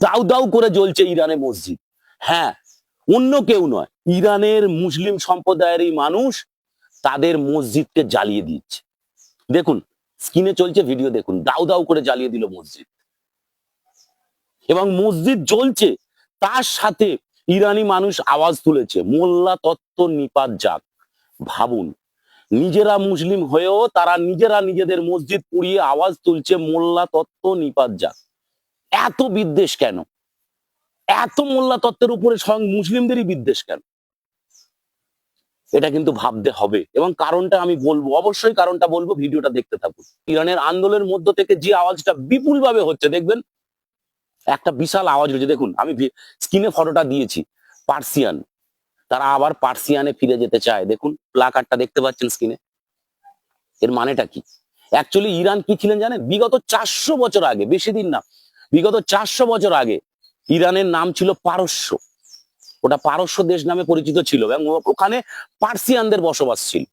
দাউ দাউ করে জ্বলছে ইরানে মসজিদ। হ্যাঁ, অন্য কেউ নয়, ইরানের মুসলিম সম্প্রদায়েরই মানুষ তাদের মসজিদকে জ্বালিয়ে দিচ্ছে। দেখুন স্ক্রিনে চলছে ভিডিও, দেখুন দাউ দাউ করে জ্বালিয়ে দিল মসজিদ, এবং মসজিদ জ্বলছে তার সাথে ইরানি মানুষ আওয়াজ তুলেছে মোল্লা তত্ত্ব নিপাত যাক। ভাবুন, নিজেরা মুসলিম হয়েও তারা নিজেরা নিজেদের মসজিদ পুড়িয়ে আওয়াজ তুলছে মোল্লা তত্ত্ব নিপাত যাক। এত বিদ্বেষ কেন? এত মোল্লা তত্ত্বের উপরে স্বয়ং মুসলিমদেরই বিদ্বেষ কেন? এটা কিন্তু ভাবতে হবে, এবং কারণটা আমি বলবো, অবশ্যই কারণটা বলবো, ভিডিওটা দেখতে থাকুন। ইরানের আন্দোলনের মধ্য থেকে যে আওয়াজটা বিপুল ভাবে হচ্ছে, দেখবেন একটা বিশাল আওয়াজ হচ্ছে। দেখুন আমি স্ক্রিনে ফটোটা দিয়েছি, পার্সিয়ান, তারা আবার পার্সিয়ানে ফিরে যেতে চায়। দেখুন প্লাকার্ডটা দেখতে পাচ্ছেন স্ক্রিনে, এর মানেটা কি? অ্যাকচুয়ালি ইরান কি ছিলেন জানেন? বিগত 400 বছর আগে, বেশি দিন না, বিগত 400 বছর আগে ইরানের নাম ছিল পারস্য। ওটা পারস্য দেশ নামে পরিচিত ছিল, এবং ওখানে পার্সিয়ানদের বসবাস ছিল।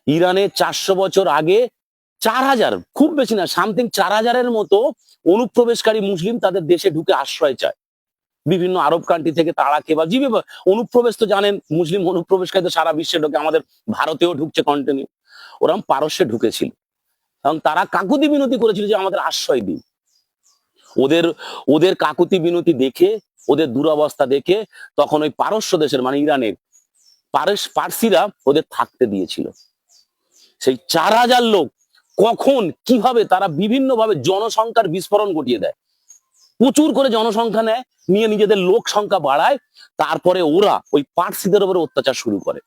ইরানে 400 বছর আগে 4000, খুব বেশি না, সামথিং 4000-এর মতো অনুপ্রবেশকারী মুসলিম তাদের দেশে ঢুকে আশ্রয় চায়। বিভিন্ন আরব কান্ট্রি থেকে তারা কেবা জিবে অনুপ্রবেশ তো জানেন, মুসলিম অনুপ্রবেশকারী তো সারা বিশ্বে ঢুকে, আমাদের ভারতেও ঢুকছে কন্টিনিউ। ওরকম পারস্যে ঢুকেছিল, এবং তারা কাকুতি বিনতি করেছিল যে আমাদের আশ্রয় দিন। ওদের ওদের কাকুতি বিনতি দেখে, ওদের দুরবস্থা দেখে, তখন ওই পারস্য দেশের মানে ইরানের পার্সিরা ওদের থাকতে দিয়েছিল। সেই 4000 লোক কখন কিভাবে তারা বিভিন্ন ভাবে জনসংখ্যার বিস্ফোরণ ঘটিয়ে দেয়, প্রচুর করে জনসংখ্যা নেয়, নিয়ে নিজেদের লোক সংখ্যা বাড়ায়, তারপরে ওরা ওই পার্সিদের উপরে অত্যাচার শুরু করে।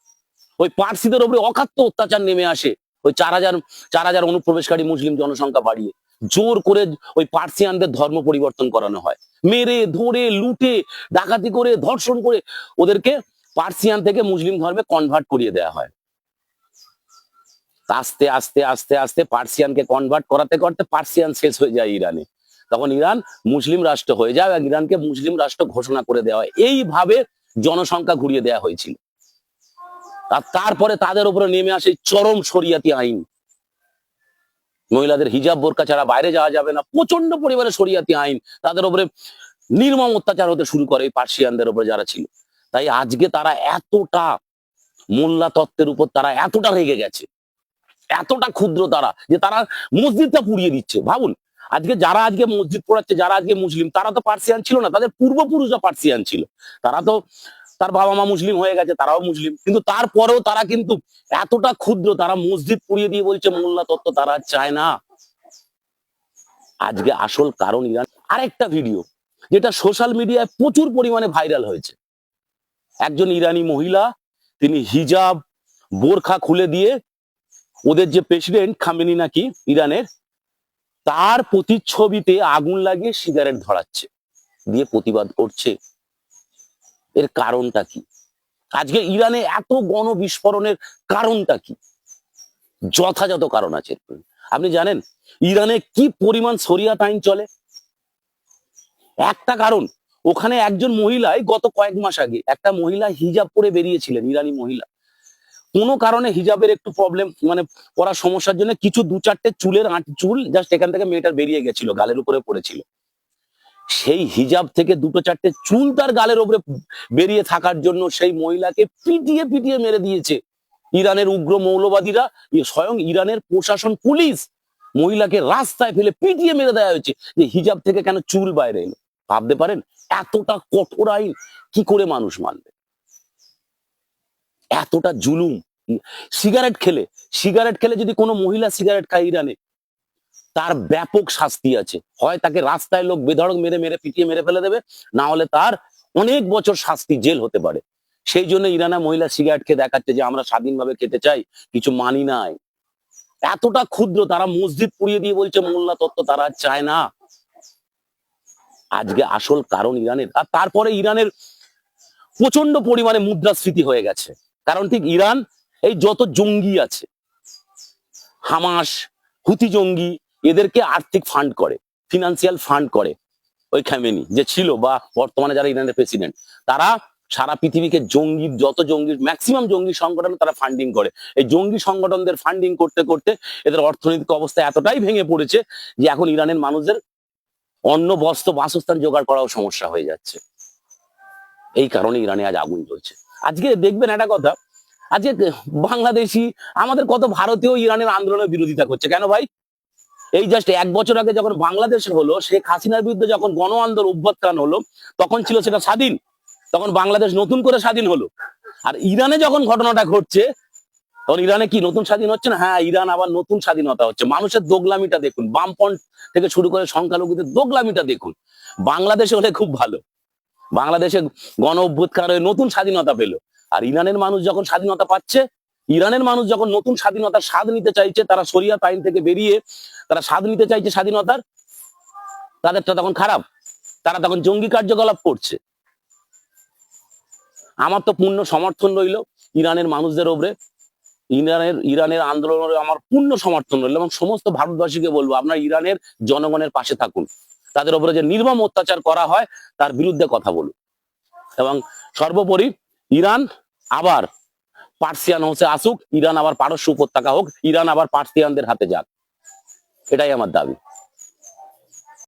ওই পার্সিদের উপরে অকাত্য অত্যাচার নেমে আসে, ওই 4000 অনুপ্রবেশকারী মুসলিম জনসংখ্যা বাড়িয়ে জোর করে ওই পার্সিয়ানদের ধর্ম পরিবর্তন করানো হয়। মেরে ধরে লুটে ডাকাতি করে ধর্ষণ করে ওদেরকে পার্সিয়ান থেকে মুসলিম ধর্মে কনভার্ট করিয়ে দেওয়া হয়। আস্তে আস্তে আস্তে আস্তে পার্সিয়ানকে কনভার্ট করাতে করতে পার্সিয়ান শেষ হয়ে যায় ইরানে। তখন ইরান মুসলিম রাষ্ট্র হয়ে যায়, এবং ইরানকে মুসলিম রাষ্ট্র ঘোষণা করে দেওয়া হয়। এইভাবে জনসংখ্যা ঘুরিয়ে দেওয়া হয়েছিল। আর তারপরে তাদের উপরে নেমে আসে চরম শরিয়াতি আইন। মহিলাদের হিজাব বোরকা ছাড়া বাইরে যাওয়া যাবে না, প্রচন্ড পরিমাণে শরিয়াতি আইন, তাদের উপরে নির্মম অত্যাচার হতে শুরু করে এই পার্সিয়ানদের উপরে যারা ছিল। তাই আজকে তারা এতটা মোল্লা তত্ত্বের উপর তারা এতটা রেগে গেছে, এতটা ক্ষুদ্র তারা, যে তারা মসজিদটা পুড়িয়ে দিচ্ছে। ভাবুন, যারা আজকে মসজিদ পোড়াচ্ছে, যারা আজকে মুসলিম, তারা তো পার্সিয়ান ছিল না, তাদের পূর্বপুরুষরা পার্সিয়ান ছিল। তারা তো, তার বাবা মা মুসলিম হয়ে গেছে, তারাও মুসলিম, কিন্তু তারপরেও তারা কিন্তু এতটা ক্ষুদ্র, তারা মসজিদ পুড়িয়ে দিয়ে বলছে মোল্লা তত্ত্ব তারা চায় না। আজকে আসল কারণ ইরান। আরেকটা ভিডিও যেটা সোশ্যাল মিডিয়ায় প্রচুর পরিমাণে ভাইরাল হয়েছে, একজন ইরানি মহিলা, তিনি হিজাব বোরখা খুলে দিয়ে ওদের যে প্রেসিডেন্ট খামেনি নাকি ইরানের, তার প্রতিচ্ছবিতে আগুন লাগিয়ে সিগারেট ধরাচ্ছে, দিয়ে প্রতিবাদ করছে। এর কারণটা কি? আজকে ইরানে এত গণবিস্ফোরণের কারণটা কি? যথাযথ কারণ আছে। আপনি জানেন ইরানে কি পরিমাণ শরিয়াত আইন চলে? একটা কারণ, ওখানে একজন মহিলায় গত কয়েক মাস আগে একটা মহিলা হিজাব পরে বেরিয়েছিলেন, ইরানি মহিলা, কোনো কারণে হিজাবের একটু প্রবলেম, মানে পড়ার সমস্যার জন্য কিছু 2-4টে চুলের চুল জাস্ট এখান থেকে মেয়েটার বেরিয়ে গেছিল, গালের উপরে পড়েছিল। সেই হিজাব থেকে 2-4টে চুল তার গালের উপরে বেরিয়ে থাকার জন্য সেই মহিলাকে পিটিয়ে পিটিয়ে মেরে দিয়েছে ইরানের উগ্র মৌলবাদীরা। স্বয়ং ইরানের প্রশাসন, পুলিশ মহিলাকে রাস্তায় ফেলে পিটিয়ে মেরে দেওয়া হয়েছে, যে হিজাব থেকে কেন চুল বাইরে এলো। ভাবতে পারেন এতটা কঠোর আইন কি করে মানুষ মানবে? এতটা জুলুম। সিগারেট খেলে যদি কোনো মহিলা সিগারেট খায় ইরানে, তার ব্যাপক শাস্তি আছে। হয় তাকে রাস্তায় লোক বেধড়ক মেরে মেরে পিটিয়ে মেরে ফেলে দেবে, না হলে তার অনেক বছর শাস্তি, জেল হতে পারে। সেই জন্য ইরানা মহিলা সিগারেট খেয়ে দেখাচ্ছে যে আমরা স্বাধীনভাবে খেতে চাই, কিছু মানি নাই। এতটা ক্ষুদ্র, তারা মসজিদ পুড়িয়ে দিয়ে বলছে মোল্লা তত্ত্ব তারা চায় না। আজকে আসল কারণ ইরানের। আর তারপরে ইরানের প্রচন্ড পরিমাণে মুদ্রাস্ফীতি হয়ে গেছে। কারণ ঠিক ইরান এই যত জঙ্গি আছে, হামাস, হুতি জঙ্গি, এদেরকে আর্থিক ফান্ড করে, ফিনান্সিয়াল ফান্ড করে ওই খামেনি যে ছিল, বা বর্তমানে যারা ইরানের প্রেসিডেন্ট, তারা সারা পৃথিবীকে জঙ্গি, যত জঙ্গি, ম্যাক্সিমাম জঙ্গি সংগঠন তারা ফান্ডিং করে। এই জঙ্গি সংগঠনদের ফান্ডিং করতে করতে এদের অর্থনৈতিক অবস্থা এতটাই ভেঙে পড়েছে যে এখন ইরানের মানুষদের অন্ন বস্ত্র বাসস্থান জোগাড় করাও সমস্যা হয়ে যাচ্ছে। এই কারণে ইরানে আজ আগুন জ্বলছে। আজকে দেখবেন একটা কথা, আজকে বাংলাদেশি আমাদের কত ভারতীয় ইরানের আন্দোলনের বিরোধিতা করছে কেন ভাই? এই জাস্ট 1 বছর আগে যখন বাংলাদেশে হলো, শেখ হাসিনার বিরুদ্ধে যখন গণ আন্দোলন অভ্যুত্থান হলো, তখন ছিল সেটা স্বাধীন, তখন বাংলাদেশ নতুন করে স্বাধীন হলো। আর ইরানে যখন ঘটনাটা ঘটছে, তখন ইরানে কি নতুন স্বাধীন হচ্ছে না? হ্যাঁ, ইরান আবার নতুন স্বাধীনতা হচ্ছে। মানুষের দোগলামিটা দেখুন, বামপন্থ থেকে শুরু করে সংখ্যালঘুদের দোগলামিটা দেখুন। বাংলাদেশে হলে খুব ভালো, বাংলাদেশে গণ অভ্যুত্থান হয়ে নতুন স্বাধীনতা পেল। আর ইরানের মানুষ যখন স্বাধীনতা পাচ্ছে, ইরানের মানুষ যখন নতুন স্বাধীনতার স্বাদ নিতে চাইছে, তারা শরিয়াত আইন থেকে বেরিয়ে তারা স্বাদ নিতে চাইছে স্বাধীনতার, তাদেরটা তখন খারাপ, তারা তখন জঙ্গি কার্যকলাপ করছে। আমার তো পূর্ণ সমর্থন রইল ইরানের মানুষদের ওপরে, ইরানের আন্দোলনের আমার পূর্ণ সমর্থন রইল, এবং সমস্ত ভারতবাসীকে বলবো আপনারা ইরানের জনগণের পাশে থাকুন, তাদের উপরে যে নির্মম অত্যাচার করা হয় তার বিরুদ্ধে কথা বলুন, এবং সর্বোপরি ইরান আবার পার্সিয়ান হচ্ছে আসুক, ইরান আবার পারস্য উপত্যকা হোক, ইরান আবার পার্সিয়ানদের হাতে যাক, এটাই আমার দাবি।